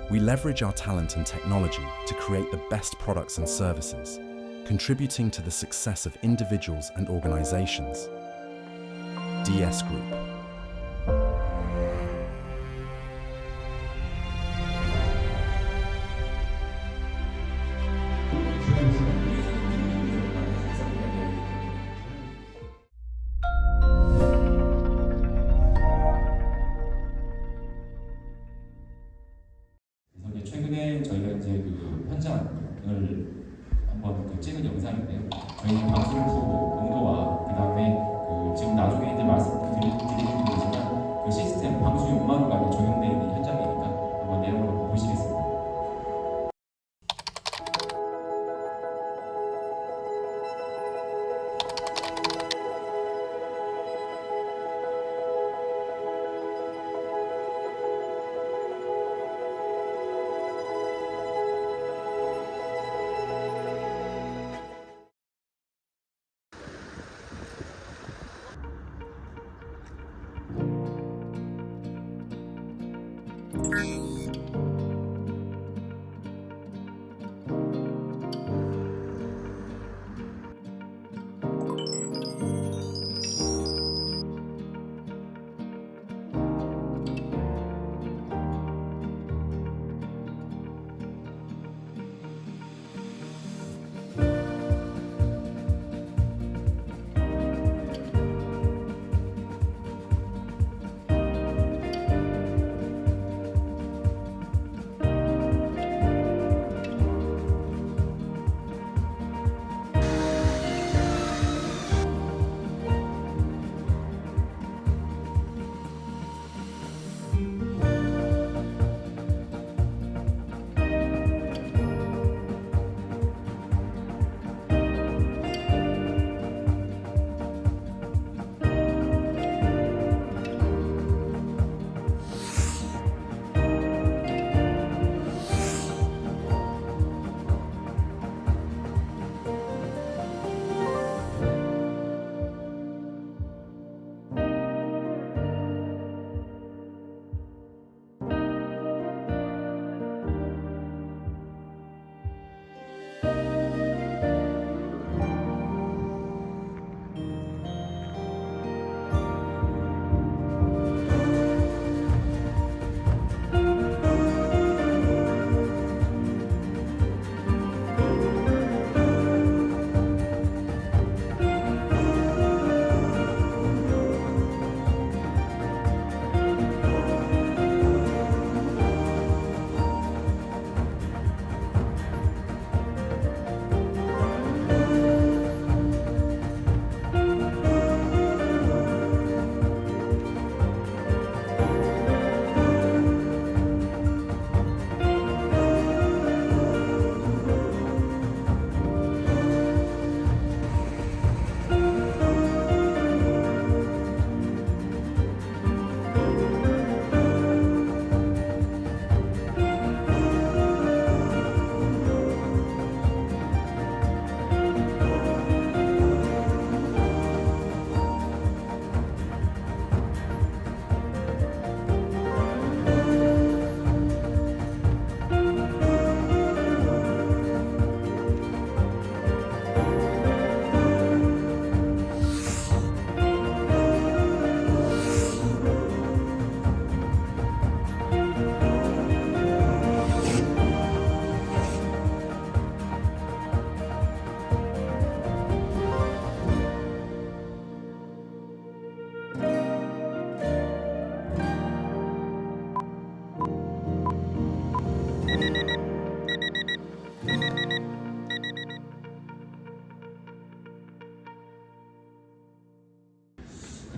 We leverage our talent and technology to create the best products and services, contributing to the success of individuals and organizations. DS Group. 최근에 저희가 이제 그 현장을 한번 찍은 영상인데요. 저희는 방수를 온도와 그 다음에 지금 나중에 이제 말씀드리는 거지만 그 시스템 방수 6만 호가 적용되어 있는 현장이니까 한번 내용을 한번 보시겠습니다.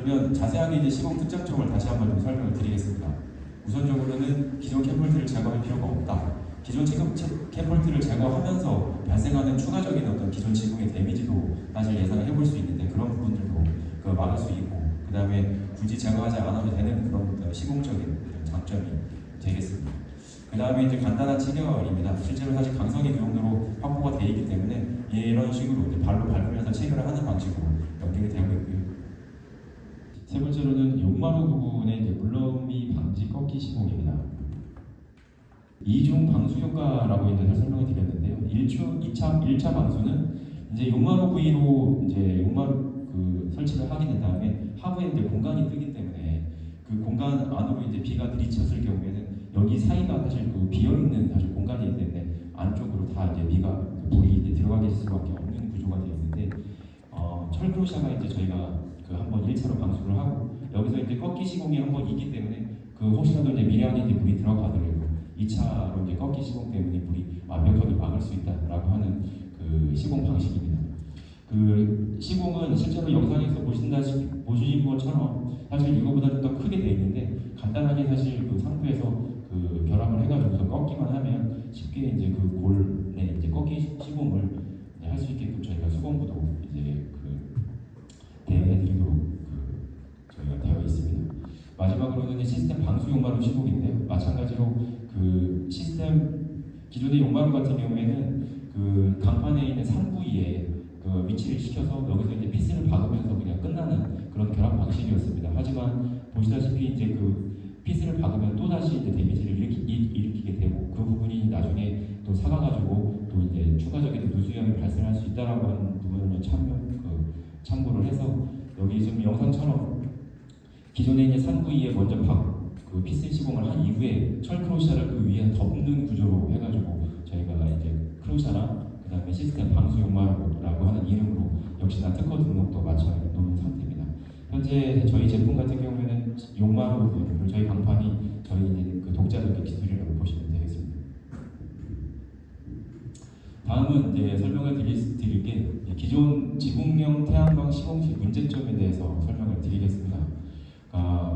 그러면 자세하게 이제 시공 특장점을 다시 한번 좀 설명을 드리겠습니다. 우선적으로는 기존 캠폴트를 제거할 필요가 없다. 기존 캠폴트를 제거하면서 발생하는 추가적인 어떤 기존 지붕의 데미지도 사실 예상을 해볼 수 있는데 그런 부분들도 막을 수 있고, 그 다음에 굳이 제거하지 않아도 되는 그런 시공적인 장점이 되겠습니다. 그 다음에 이제 간단한 체결입니다. 실제로 사실 강성이 그 정도로 확보가 되어 있기 때문에 이런 식으로 이제 발로 밟으면서 체결을 하는 방식으로 연결이 되고 있고요. 세 번째로는 용마루 부분의 이제 물러미 방지 꺾기 시공입니다. 이중 방수 효과라고 이제 설명을 드렸는데요. 1차 방수는 이제 용마루 부위로 이제 용마루 그 설치를 하게 된 다음에 하부에 이제 공간이 뜨기 때문에 그 공간 안으로 이제 비가 들이쳤을 경우에는 여기 사이가 사실 그 비어 있는 사실 공간이기 때문에 안쪽으로 다 이제 물이 이제 들어가게 될 수밖에 없는 구조가 되어 있는데 철크루샤가 이제 저희가 그 한번 1차로 방수를 하고 여기서 이제 꺾기 시공이 한번 있기 때문에 그 혹시라도 이제 미량이 이제 물이 들어가더라도 2차로 이제 꺾기 시공 때문에 물이 완벽하게 막을 수 있다라고 하는 그 시공 방식입니다. 그 시공은 실제로 영상에서 보신 것처럼 사실 이거보다 좀 더 크게 되어 있는데 간단하게 사실 그 상부에서 그 결합을 해가지고서 꺾기만 하면 쉽게 이제 그 골에 이제 꺾기 시공을 할 수 있게끔 저희가 수공구도 이제 그 대여해드리도록 저희가 되어 있습니다. 마지막으로는 시스템 방수 용마루 시공인데요. 마찬가지로 그 시스템 기존의 용마루 같은 경우에는 그 강판에 있는 상부위에 그 위치를 시켜서 여기서 이제 피스를 박으면서 그냥 끝나는 그런 결합 방식이었습니다. 하지만 보시다시피 이제 그 피스를 박으면 또 다시 이제 데미지를 일으키게 되고 그 부분이 나중에 또 사가가지고 또 이제 추가적인 누수염이 발생할 수 있다라고 하는 부분을 참고를 해서 여기 지금 영상처럼 기존에 있는 상부위에 먼저 그 피스 시공을 한 이후에 철 크로샤를 그 위에 덮는 구조로 해가지고 저희가 이제 크로샤랑 그다음에 시스템 방수 용마루라고 하는 이름으로 역시나 특허 등록도 맞춰 놓은 상태입니다. 현재 저희 제품 같은 경우에는 용마루 그리고 저희 강판이 저희 이제 그 독자적인 기술이라고 보시면 되겠습니다. 다음은 이제 설명을 드릴 게 기존 지붕형 태양광 시공 시 문제점에 대해서 설명을 드리겠습니다.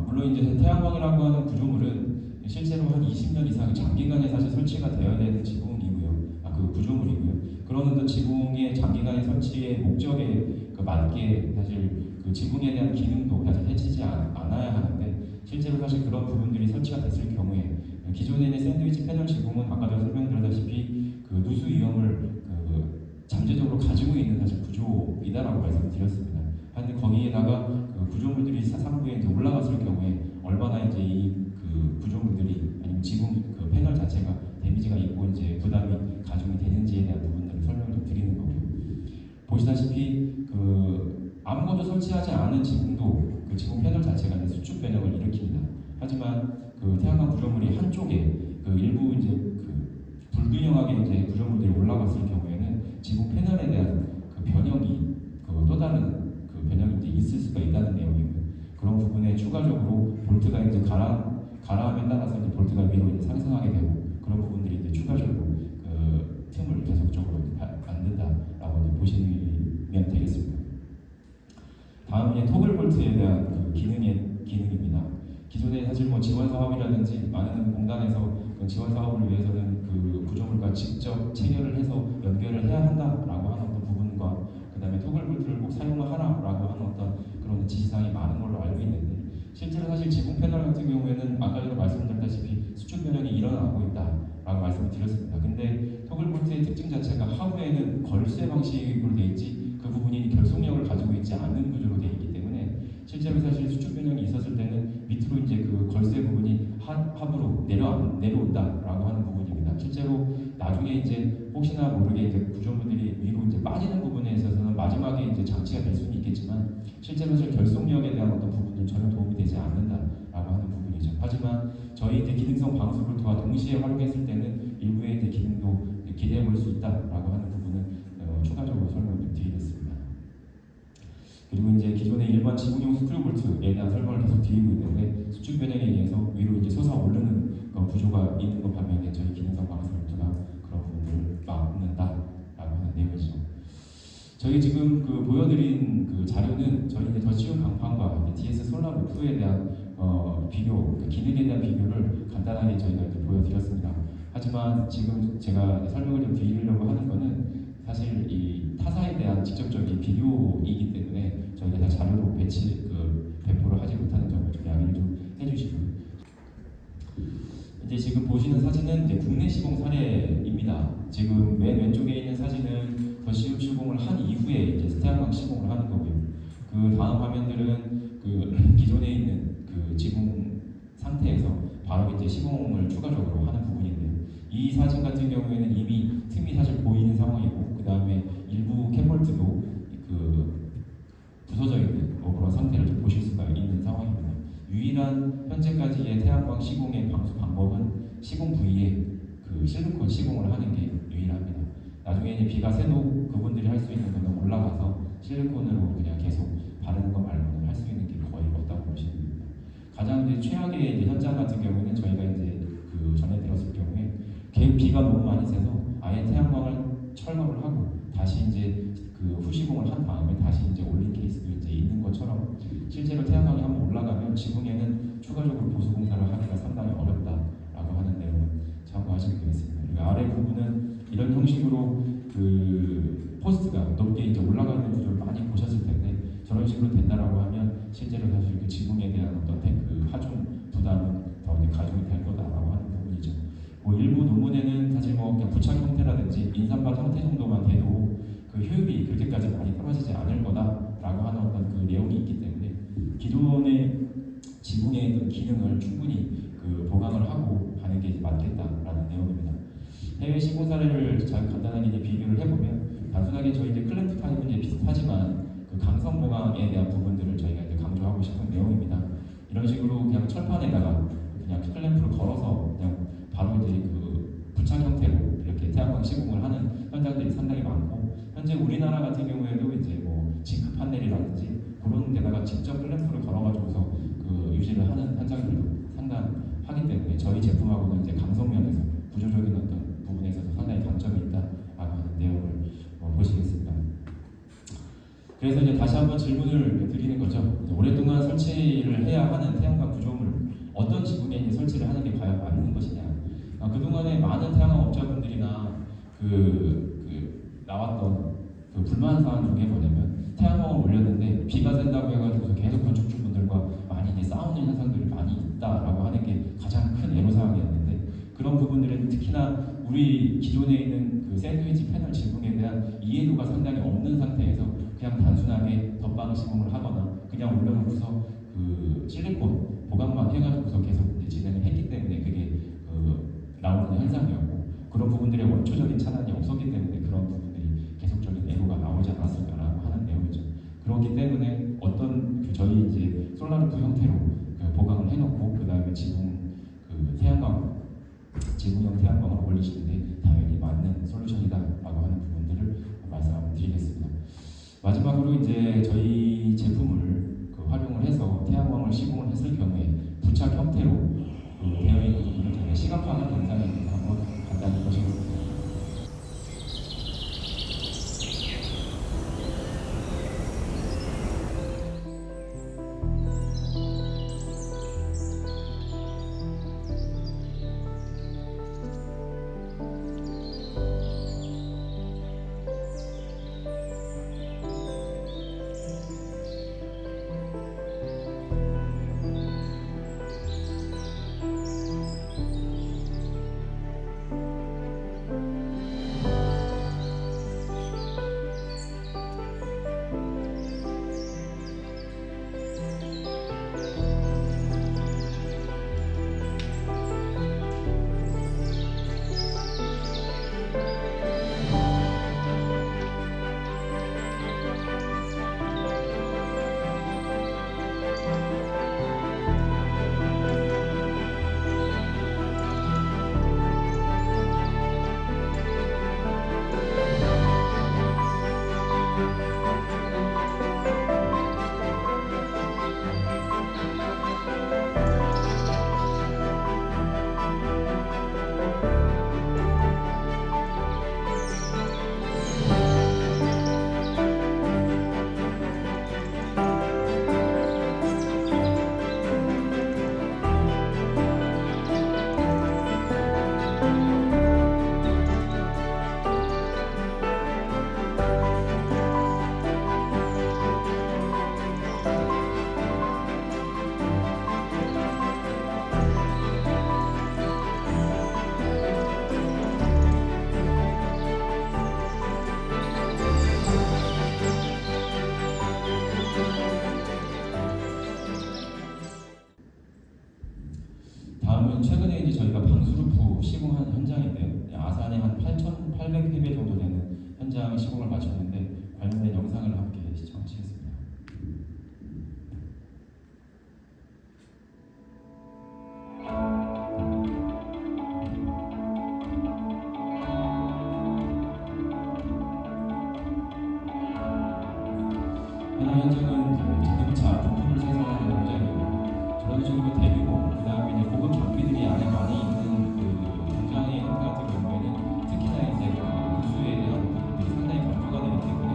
물론 이제 태양광이라고 하는 구조물은 실제로 한 20년 이상 장기간에 사실 설치가 되어야 되는 지붕이고요. 그 구조물이고요. 그러는 지붕의 장기간의 설치의 목적에 맞게 사실 그 지붕에 대한 기능도 사실 해치지 않아야 하는데 실제로 사실 그런 부분들이 설치가 됐을 경우에 기존에 있는 샌드위치 패널 지붕은 아까 전 설명드렸다시피 그 누수 위험을 잠재적으로 가지고 있는 사실 구조이다라고 말씀드렸습니다. 하는데 거기에다가 그 구조물들이 상부에 이제 올라갔을 경우에 얼마나 이제 이 그 구조물들이 아니면 지붕 그 패널 자체가 데미지가 있고 이제 부담이 가중이 되는지에 대한 부분들을 설명을 좀 드리는 거고요. 보시다시피 그 아무것도 설치하지 않은 지붕도 그 지붕 패널 자체가 이제 수축 변형을 일으킵니다. 하지만 그 태양광 구조물이 한쪽에 그 일부 이제 그 불균형하게 이제 구조물들이 올라갔을 경우에는 지붕 패널에 대한 그 변형이 그 또 다른 그 변형이 이제 있을 수가 있다는 내용이고요. 그런 부분에 추가적으로 볼트가 이제 가라함에 따라서 이제 볼트가 위로 이제 상승하게 되고 그런 부분들이 이제 추가적으로 그 틈을 계속적으로 만든다라고 이제 보시면 되겠습니다. 다음은 토글 볼트에 대한 그 기능입니다. 기존에 사실 뭐 지원 사업이라든지 많은 공단에서 그 지원 사업을 위해서는 그 구조물과 직접 체결을 해서 연결을 해야 한다라고 하는 어떤 부분과 그다음에 토글 볼트를 꼭 사용하라라고 하는 어떤 그런 지시사항이 많은 걸로 알고 있는데 실제로 사실 지붕 패널 같은 경우에는 아까 전에 말씀드렸다시피 수축 변형이 일어나고 있다라고 말씀을 드렸습니다. 근데 토글 볼트의 특징 자체가 하부에는 걸쇠 방식으로 되어 있지 그 부분이 결속력을 가지고 있지 않은 구조로 되어 있기 때문에 실제로 사실 수축 변형이 있었을 때는 밑으로 이제 그 걸쇠 부분이 하부로 내려온다라고 하는 부분입니다. 실제로 나중에 이제 혹시나 모르게 이제 구조물들이 위로 이제 빠지는 부분에 있어서는 마지막에 이제 장치가 될 수는 있겠지만 실제로 사실 결속력에 대한 어떤 부분은 전혀 도움이 되지 않는다라고 하는 부분이죠. 하지만 저희 이제 기능성 방수 볼트와 동시에 활용했을 때는 일부의 이제 기능도 기대해 볼 수 있다라고 하는 부분은 추가적으로 설명을 드리겠습니다. 그리고 이제 기존의 일반 지붕용 스크류 볼트에 대한 설명을 계속 드리고 있는데 수축 변형에 의해서 위로 이제 솟아오르는 구조가 있는 것 반면에 저희 기능성 방수 볼트가 그런 부분들을 막는다라고 하는 내용이죠. 저희 지금 그 보여드린 그 자료는 저희 이제 더 쉬운 강판과 DS 솔라 루프에 대한 비교, 그 기능에 대한 비교를 간단하게 저희가 이제 보여드렸습니다. 하지만 지금 제가 설명을 좀 드리려고 하는 거는 사실 이 타사에 대한 직접적인 비교이기 때문에 저희가 다 자료로 배포를 하지 못하는 점을 좀 양해를 좀 해주시고요. 이제 지금 보시는 사진은 이제 국내 시공 사례입니다. 지금 맨 왼쪽에 있는 사진은 더 쉬운 시공을 한 이후에 이제 태양광 시공을 하는 거고요. 그 다음 화면들은 그 기존에 있는 그 지붕 상태에서 바로 이제 시공을 추가적으로 하는 부분인데요. 경우에는 이미 틈이 사실 보이는 상황이고, 그 다음에 일부 캐폴트도 그 부서져 있는 그런 상태를 좀 보실 수가 있는 상황입니다. 유일한 현재까지의 태양광 시공의 방수 방법은 시공 부위에 그 실리콘 시공을 하는 게 유일합니다. 나중에 이제 비가 새도 그분들이 할 수 있는 거는 올라가서 실리콘으로 그냥 계속 바르는 거 말고는 할 수 있는 게 거의 없다고 보시면 됩니다. 가장 이제 최악의 이제 현장 같은 경우에는 저희가 이제 그 전에 들었을 경우에 비가 너무 많이 새서 아예 태양광을 철거를 하고 다시 이제 그 후시공을 한 다음에 다시 이제 올린 케이스도 이제 있는 것처럼 실제로 태양광이 한번 올라가면 지붕에는 추가적으로 보수 공사를 하기가 상당히 어렵다라고 하는 내용을 참고하시면 되겠습니다. 그리고 아래 부분은 이런 형식으로 그 포스트가 높게 이제 올라가는 구조를 많이 보셨을 텐데 저런 식으로 된다라고 하면 실제로 사실 그 지붕에 대한 어떤 그 하중 부담은 더 이제 가중이 될 거다라고 하는 부분이죠. 뭐 일부 논문에는 사실 뭐 그냥 부착 형태라든지 인삼밭 형태 정도만 돼도 그 효율이 그렇게까지 많이 떨어지지 않을 거다라고 하는 어떤 그 내용이 있기 때문에 기존의 지붕의 어떤 기능을 충분히 그 보강을 하고 가는 게 맞겠다라는 내용입니다. 해외 시공 사례를 잘 간단하게 이제 비교를 해보면 단순하게 저희 이제 클램프 타입은 이제 비슷하지만 그 강성 보강에 대한 부분들을 저희가 이제 강조하고 싶은 내용입니다. 이런 식으로 그냥 철판에다가 그냥 클램프를 걸어서 그냥 바로 이제 그 부착 형태로 이렇게 태양광 시공을 하는 현장들이 상당히 많고 현재 우리나라 같은 경우에도 이제 뭐 징크 판넬이라든지 그런 데다가 직접 클램프를 걸어가지고서 그 유지를 하는 현장들도 상당하기 때문에 저희 제품하고는 이제 강성면에서 구조적인 어떤 부분에서도 상당히 강점이 있다라고 하는 내용을 보시겠습니다. 그래서 이제 다시 한번 질문을 드리는 거죠. 오랫동안 설치를 해야 하는 태양광 구조물 어떤 지붕에 이제 설치를 하는 게 과연 맞는 것이냐. 그동안에 많은 태양광 업자분들이나 나왔던 그 불만 사항 중에 뭐냐면 태양광을 올렸는데 비가 샌다고 해가지고 계속 건축주분들과 많이 이제 싸우는 현상들이 많이 있다라고 하는 게 가장 큰 애로사항이었는데 그런 부분들은 특히나 우리 기존에 있는 그 샌드위치 패널 지붕에 대한 이해도가 상당히 없는 상태에서 그냥 단순하게 덧방 시공을 하거나 그냥 올려놓고서 그 실리콘 보강만 해가지고서 계속 이제 진행을 했기 때문에 그게 나오는 현상이었고 그런 부분들의 원초적인 차단이 없었기 때문에 그런 부분들이 계속적인 애로가 나오지 않았을까라고 하는 내용이죠. 그렇기 때문에 어떤 저희 이제 솔라루프 형태로 보강을 해놓고 그 다음에 지붕 지붕형 태양광을 올리시는데 당연히 맞는 솔루션이다라고 하는 부분들을 말씀드리겠습니다. 마지막으로 이제 저희 제품을 활용을 해서 태양광을 시공을 했을 경우에 부착 형태로 되어 있는 부분을 저희가 시각화하는 영상이 있는데 한번 간단히 보시겠습니다. 다음은 최근에 이제 저희가 방수루프 시공한 현장인데요. 아산에 한 8,800세대 정도 되는 현장 시공을 마쳤는데 관련된 영상을 함께 시청하시겠습니다. 해당 현장은 자동차 부품을 생산하는 현장이고요. 저런 식으로 대규모, 그 다음에 이제 고급 장비들이 안에 많이 있는 그 공장의 형태 같은 경우에는 특히나 이제 누수에 대한 부분들이 상당히 강조가 되기 때문에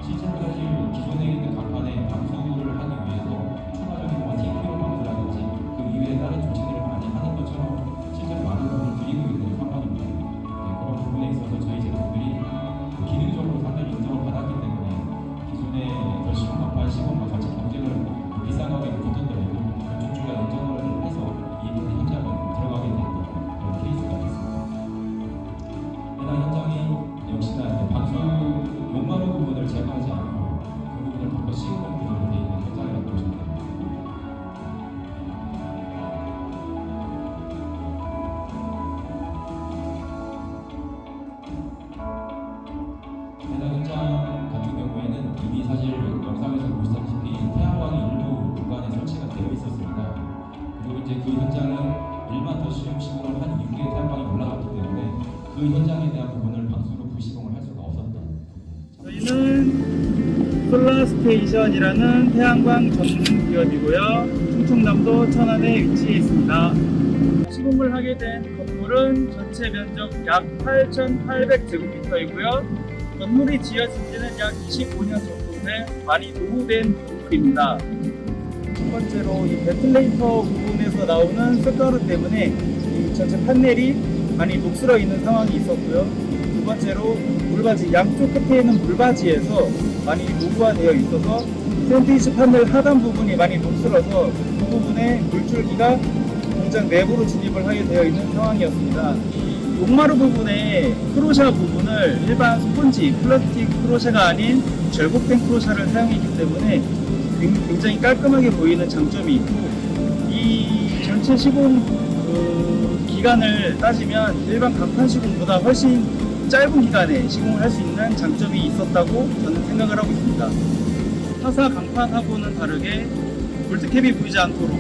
실제로 사실 기존에 있는 간판에 방수를 하기 위해서 추가적인 뭐 TPO 방수라든지 그 이외에 다른 조치들을 많이 하는 것처럼 실제로 많은 부분을 드리고 있는 상황입니다. 그런 부분에 있어서 저희 제품들이 기능적으로 상당히 인정을 받았기 때문에 기존의 시공 간판 시공과 같이 경쟁을 비싼 가격에 붙었더라도 건축주가 인정을 해서 이 현장은 들어가게 된 그런 케이스가 있습니다. 해당 현장이 역시나 이제 방수 용마루 부분을 제거하지 않고 그 부분을 바꿔 씌우는 구조로 되어 있는 현장이라고 보시면 됩니다. 해당 현장 같은 경우에는 이미 사실 영상에서 보시다시피 태양광이 일부 구간에 설치가 되어 있었습니다. 그리고 이제 그 현장은 일반 더시룸 시공을 한 이후에 태양광이 올라갔기 때문에 그 현장에 대한 부분을 방수루프 시공을 할 수가 없었던 부분. 저희는 솔라스테이션이라는 태양광 전문 기업이고요. 충청남도 천안에 위치해 있습니다. 시공을 하게 된 건물은 전체 면적 약 8,800제곱미터이고요. 건물이 지어진 지는 약 25년 정도 돼 많이 노후된 건물입니다. 첫 번째로 이 벤틀레이터 부분에서 나오는 쇳가루 때문에 이 전체 판넬이 많이 녹슬어 있는 상황이 있었고요. 두 번째로 물바지, 양쪽 끝에 있는 물바지에서 많이 노후화되어 있어서 샌드위치 판넬 하단 부분이 많이 녹슬어서 그 부분에 물줄기가 공장 내부로 진입을 하게 되어 있는 상황이었습니다. 용마루 부분에 크로샤 부분을 일반 스펀지, 플라스틱 크로샤가 아닌 절곡된 크로샤를 사용했기 때문에 굉장히 깔끔하게 보이는 장점이 있고, 이 전체 시공 기간을 따지면 일반 강판 시공보다 훨씬 짧은 기간에 시공을 할 수 있는 장점이 있었다고 저는 생각을 하고 있습니다. 타사 강판하고는 다르게 볼트캡이 보이지 않도록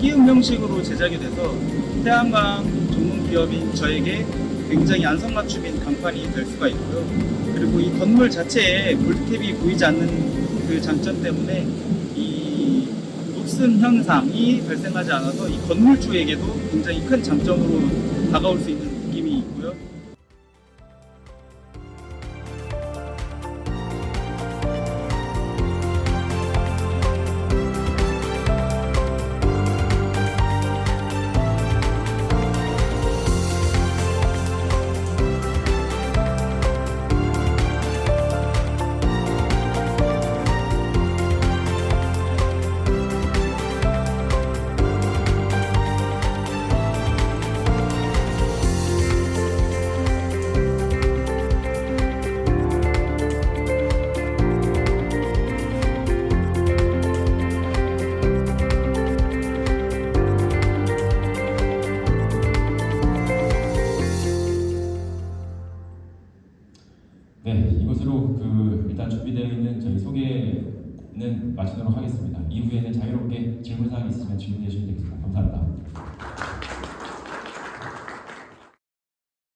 끼움 형식으로 제작이 돼서 태양광 전문 기업인 저에게 굉장히 안성맞춤인 강판이 될 수가 있고요. 그리고 이 건물 자체에 볼트캡이 보이지 않는 그 장점 때문에 이 녹슨 현상이 발생하지 않아서 이 건물주에게도 굉장히 큰 장점으로 다가올 수 있는